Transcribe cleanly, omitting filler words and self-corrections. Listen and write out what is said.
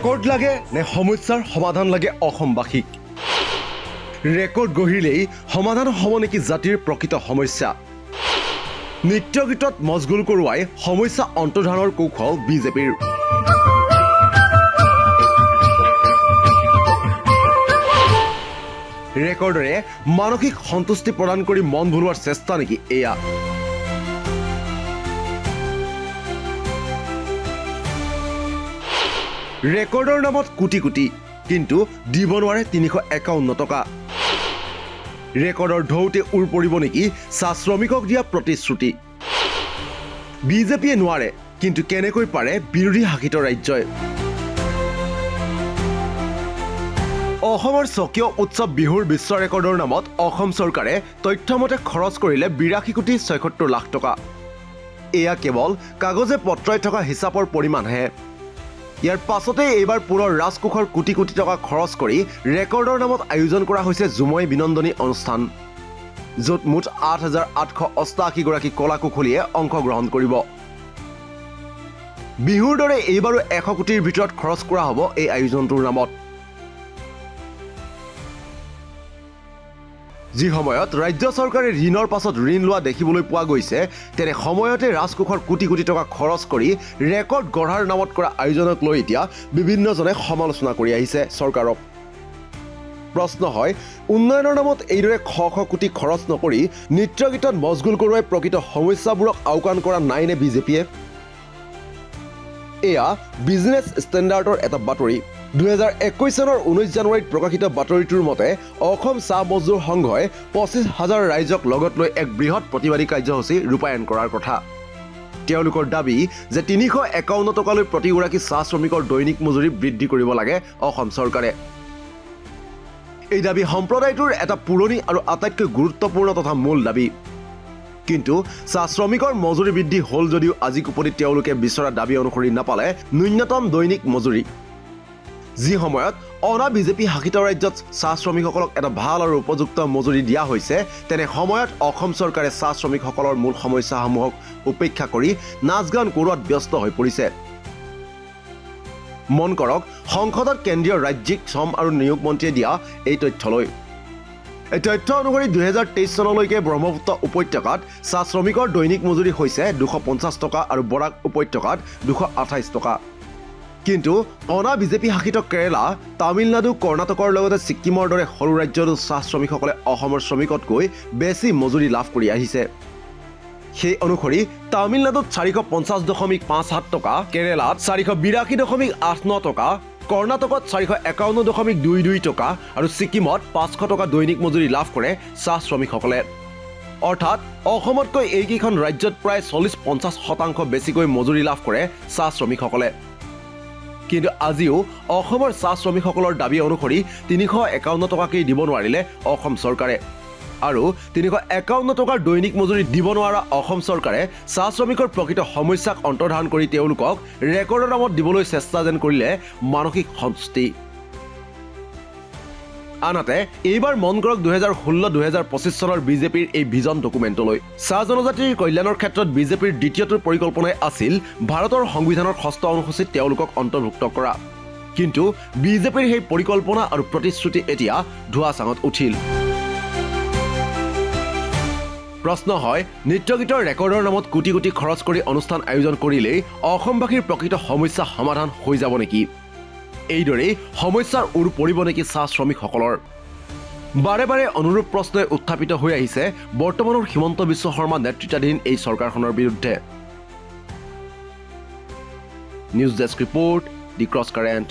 record লাগে নে সমস্যাৰ সমাধান লাগে অসমবাসীক ৰেকৰ্ড গঢ়িলেই সমাধান হ'ব নেকি জাতিৰ প্ৰকৃত সমস্যা নৃত্য গীতত মজগুল কৰোৱাই সমস্যা অন্তৰ্ধানৰ কৌশল বিজেপিৰ ৰেকৰ্ডৰে মানসিক সন্তুষ্টি প্ৰদান কৰি মন ভুলোৱাৰ চেষ্টা নেকি এয়া ৰেকৰ্ডৰ নামত কোটি কোটি কিন্তু দিব নোৱাৰে 351 টকা ৰেকৰ্ডৰ ঢৌতে উৰ পৰিব নেকি চাহ শ্ৰমিকক দিয়া প্ৰতিশ্ৰুতি বিজেপিয়ে নোৱাৰে কিন্তু কেনেকৈ পাৰে বিৰোধী শাসিত ৰাজ্যই অসমৰ স্বকীয় উৎসৱ বিহুৰ বিশ্ব ৰেকৰ্ডৰ নামত অসম চৰকাৰে তথ্যমতে খৰচ কৰিলে 82 কোটি 76 লাখ টকা এয়া কেৱল কাগজে পত্ৰই থকা হিচাপৰ পৰিমাণহে ইয়াৰ পাছতে এইবাৰ পুনৰ ৰাজকোষৰ কোটি কোটি টকা খৰচ কৰি ৰেকৰ্ডৰ নামত আয়োজন কৰা হৈছে জুমৈ বিনন্দনী অনুষ্ঠান য'ত মুঠ 8888 গৰাকী কলাকুশলীয়ে অংশগ্ৰহণ কৰিব বিহুৰ দৰে এইবাৰো 100 কোটিৰ ভিতৰত খৰচ কৰা হ'ব এই আয়োজনটোৰ নামত যি সময়ত ৰাজ্য চৰকাৰে ঋণৰ পাছত ঋণ লোৱা দেখিবলৈ পোৱা গৈছে তেনে সময়তে ৰাজকোষৰ কোটি কোটি টকা খৰচ কৰি ৰেকৰ্ড গঢ়াৰ নামত কৰা আয়োজনক লৈ এতিয়া বিভিন্নজনে সমালোচনা কৰি আহিছে চৰকাৰক প্ৰশ্ন হয় উন্নয়নৰ নামত এইদৰে শ শ কোটি খৰচ নকৰি নৃত্য গীতত মজগুল কৰোৱাই প্ৰকৃত সমস্যাবোৰক আওকাণ কৰা নাইনে বিজেপিয়ে এয়া বিজনেছ ষ্টেণ্ডাৰ্ডৰ এটা বাতৰি 2021 চনৰ 19 জানুৱাৰীত প্ৰকাশিত বাতৰিটোৰ মতে অসম চাহ মজদুৰ সংঘই 25,000 ৰাইজক লগত লৈ এক বৃহৎ প্ৰতিবাদী কাৰ্যসূচী ৰূপায়ণ কৰাৰ কথা তেওঁলোকৰ দাবী যে 351 টকালৈ প্ৰতিগৰাকী চাহ শ্ৰমিকৰ দৈনিক মজুৰি বৃদ্ধি কৰিব লাগে অসম চৰকাৰে এই দাবী সম্প্ৰদায়টোৰ এটা পুৰণি আৰু আটাইতকৈ গুৰুত্বপূৰ্ণ তথা মূল দাবী কিন্তু চাহ শ্ৰমিকৰ মজুৰি বৃদ্ধি হ'ল যদিও আজি কোপতি তেওঁলোকে বিচৰা দাবী অনুসৰি নাপালে ন্যূনতম দৈনিক মজুৰি যি সময়ত অনা বিজেপি শাসিত ৰাজ্যত চাহ শ্ৰমিকসকলক এটা ভাল আৰু উপযুক্ত মজুৰি দিয়া হৈছে তেনে সময়ত অসম চৰকাৰে চাহ শ্ৰমিকসকলৰ মূল সমস্যাসমূহক উপেক্ষা কৰি নাচ গান কৰোৱাত ব্যস্ত হৈ পৰিছে মন কৰক সংসদত কেন্দ্ৰীয় ৰাজ্যিক শ্ৰম আৰু নিয়োগ মন্ত্ৰীয়ে দিয়া এই তথ্যলৈ এই তথ্য অনুসৰি 2023 চনলৈকে ব্ৰহ্মপুত্ৰ উপত্যকাত চাহ শ্ৰমিকৰ দৈনিক মজুৰি হৈছে 250 টকা আৰু বৰাক উপত্যকাত 228 টকা কিন্তু অনা বিজেপি শাসিত কেৰালা তামিলনাডু কৰ্ণাটকৰ লগতে ছিকিমৰ দৰে সৰু ৰাজ্যতো চাহ শ্ৰমিকসকলে অসমৰ শ্ৰমিকতকৈ বেছি মজুৰি লাভ কৰি আহিছে সেই অনুসৰি তামিলনাডুত 450.57 টকা কেৰালাত 482.89 টকা কৰ্ণাটকত 451.22 টকা আৰু ছিকিমত 500 টকা দৈনিক মজুৰি লাভ কৰে চাহ শ্ৰমিকসকলে অৰ্থাৎ অসমতকৈ এইকেইখন ৰাজ্যত প্ৰায় 40-50% বেছিকৈ মজুৰি লাভ কৰে চাহ শ্ৰমিকসকলে কিন্তু আজিও অসমৰ চাহ শ্ৰমিকসকলৰ দাবী অনুসৰি 351 টকাকেই দিব নোৱাৰিলে অসম চৰকাৰে আৰু 351 টকাৰ দৈনিক মজুৰি দিব নোৱাৰা অসম চৰকাৰে চাহ শ্ৰমিকৰ প্ৰকৃত সমস্যাক অন্তৰ্ধান কৰি তেওঁলোকক ৰেকৰ্ডৰ নামত দিবলৈ চেষ্টা যেন কৰিলে মানসিক সন্তুষ্টি আনহাতে এইবাৰ মন কৰক 2016-2025 চনৰ বিজেপিৰ এই ভিজন ডকুমেণ্টলৈ চাহ জনজাতিৰ কল্যাণৰ ক্ষেত্ৰত বিজেপিৰ দ্বিতীয়টো পৰিকল্পনাই আছিল ভাৰতৰ সংবিধানৰ 6ষ্ঠ অনুসূচীত তেওঁলোকক অন্তৰ্ভুক্ত কৰা কিন্তু বিজেপিৰ সেই পৰিকল্পনা আৰু প্ৰতিশ্ৰুতি এতিয়া ধোঁৱাচাঙত উঠিল প্ৰশ্ন হয় নৃত্য গীতৰ ৰেকৰ্ডৰ নামত কোটি কোটি খৰচ কৰি অনুষ্ঠান আয়োজন কৰিলেই অসমবাসীৰ প্ৰকৃত সমস্যা সমাধান হৈ যাব নেকি এইদৰে সমস্যাৰ উৰ পৰিব নেকি চাহ শ্ৰমিকসকলৰ বাৰে বাৰে অনুৰূপ প্ৰশ্নই উত্থাপিত হৈ আহিছে বৰ্তমানৰ হিমন্ত বিশ্ব শৰ্মা নেতৃত্বাধীন এই চৰকাৰখনৰ বিৰুদ্ধে নিউজ ডেস্ক ৰিপৰ্ট দি ক্ৰছ কাৰেণ্ট